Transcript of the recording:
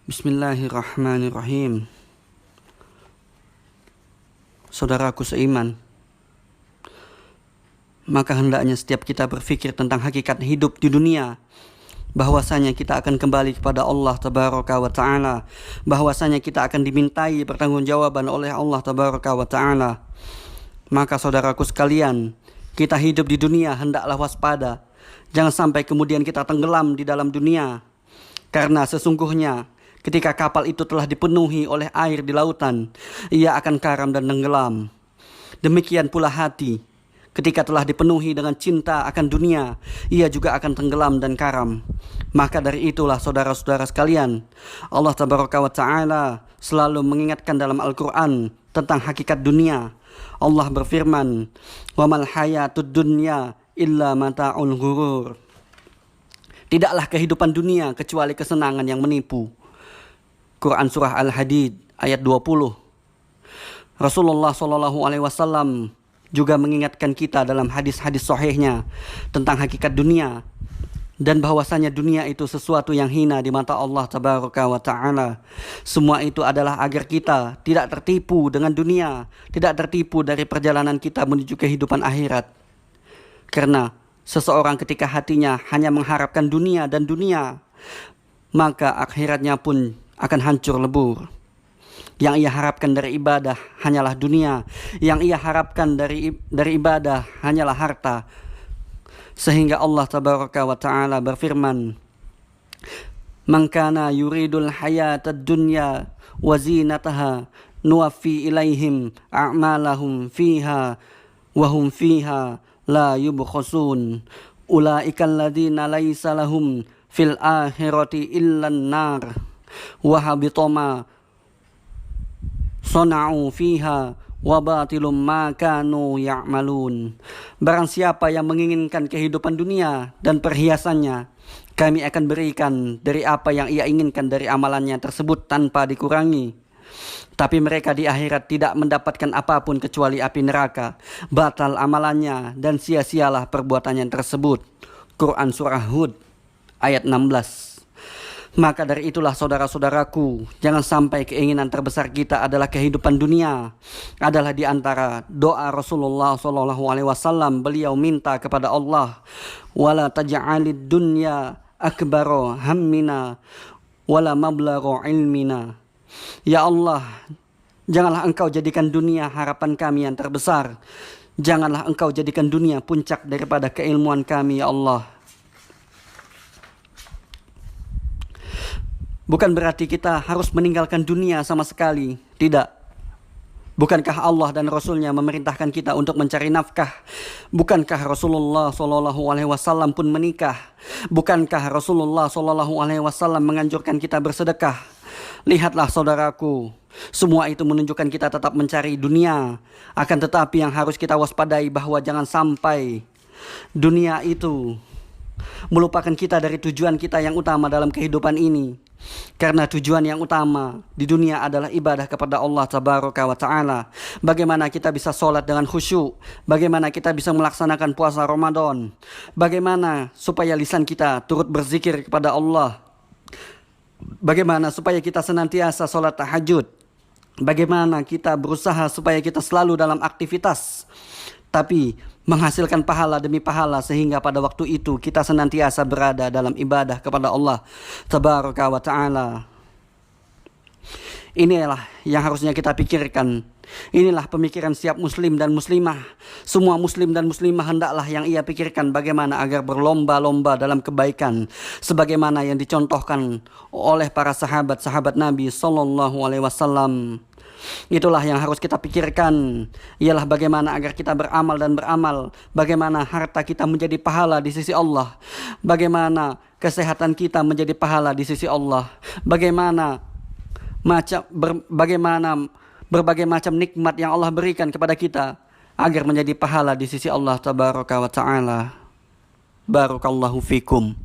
Bismillahirrahmanirrahim. Saudaraku seiman, maka hendaknya setiap kita berpikir tentang hakikat hidup di dunia, bahwasanya kita akan kembali kepada Allah Tabaraka wa Ta'ala, bahwasanya kita akan dimintai pertanggungjawaban oleh Allah Tabaraka wa Ta'ala. Maka saudaraku sekalian, kita hidup di dunia hendaklah waspada. Jangan sampai kemudian kita tenggelam di dalam dunia, karena sesungguhnya ketika kapal itu telah dipenuhi oleh air di lautan, ia akan karam dan tenggelam. Demikian pula hati, ketika telah dipenuhi dengan cinta akan dunia, ia juga akan tenggelam dan karam. Maka dari itulah saudara-saudara sekalian, Allah Tabaraka wa Ta'ala selalu mengingatkan dalam Al-Quran tentang hakikat dunia. Allah berfirman, "Wa mal hayatud dunya illa mata'ul ghurur." Tidaklah kehidupan dunia kecuali kesenangan yang menipu. Quran Surah Al-Hadid ayat 20. Rasulullah SAW juga mengingatkan kita dalam hadis-hadis sahihnya tentang hakikat dunia, dan bahwasanya dunia itu sesuatu yang hina di mata Allah Tabaraka wa Ta'ala. Semua itu adalah agar kita tidak tertipu dengan dunia, tidak tertipu dari perjalanan kita menuju kehidupan akhirat. Karena seseorang ketika hatinya hanya mengharapkan dunia dan dunia, maka akhiratnya pun akan hancur lebur. Yang ia harapkan dari ibadah hanyalah dunia, yang ia harapkan dari ibadah hanyalah harta. Sehingga Allah Tabaraka wa Ta'ala berfirman, "Man kana yuridul hayatad dunya wa zinataha nuwaffi ilaihim a'malahum fiha wa hum fiha la yubkhasun. Ulaika alladhina laysa lahum fil akhirati illan nar. Wahabitoma sona'u fiha wabatilum ma kanu ya'malun." Barang siapa yang menginginkan kehidupan dunia dan perhiasannya, kami akan berikan dari apa yang ia inginkan dari amalannya tersebut tanpa dikurangi. Tapi mereka di akhirat tidak mendapatkan apapun kecuali api neraka. Batal amalannya dan sia-sialah perbuatannya tersebut. Quran Surah Hud ayat 16. Maka dari itulah saudara-saudaraku, jangan sampai keinginan terbesar kita adalah kehidupan dunia. Adalah di antara doa Rasulullah SAW, beliau minta kepada Allah, "Wala taj'alid dunya akbaro hammina wala mablagho ilmina." Ya Allah, janganlah engkau jadikan dunia harapan kami yang terbesar. Janganlah engkau jadikan dunia puncak daripada keilmuan kami, ya Allah. Bukan berarti kita harus meninggalkan dunia sama sekali. Tidak. Bukankah Allah dan Rasulnya memerintahkan kita untuk mencari nafkah? Bukankah Rasulullah SAW pun menikah? Bukankah Rasulullah SAW menganjurkan kita bersedekah? Lihatlah saudaraku, semua itu menunjukkan kita tetap mencari dunia. Akan tetapi yang harus kita waspadai bahwa jangan sampai dunia itu melupakan kita dari tujuan kita yang utama dalam kehidupan ini. Karena tujuan yang utama di dunia adalah ibadah kepada Allah Tabaraka wa Ta'ala. Bagaimana kita bisa sholat dengan khusyuk, bagaimana kita bisa melaksanakan puasa Ramadan, bagaimana supaya lisan kita turut berzikir kepada Allah, bagaimana supaya kita senantiasa sholat tahajud, bagaimana kita berusaha supaya kita selalu dalam aktivitas, tapi menghasilkan pahala demi pahala, sehingga pada waktu itu kita senantiasa berada dalam ibadah kepada Allah Tabaraka wa Ta'ala. Inilah yang harusnya kita pikirkan. Inilah pemikiran setiap muslim dan muslimah. Semua muslim dan muslimah hendaklah yang ia pikirkan bagaimana agar berlomba-lomba dalam kebaikan, sebagaimana yang dicontohkan oleh para sahabat-sahabat Nabi SAW. Itulah yang harus kita pikirkan, ialah bagaimana agar kita beramal dan beramal, bagaimana harta kita menjadi pahala di sisi Allah, bagaimana kesehatan kita menjadi pahala di sisi Allah, bagaimana berbagai macam nikmat yang Allah berikan kepada kita agar menjadi pahala di sisi Allah Tabaraka wa Ta'ala. Barakallahu fikum.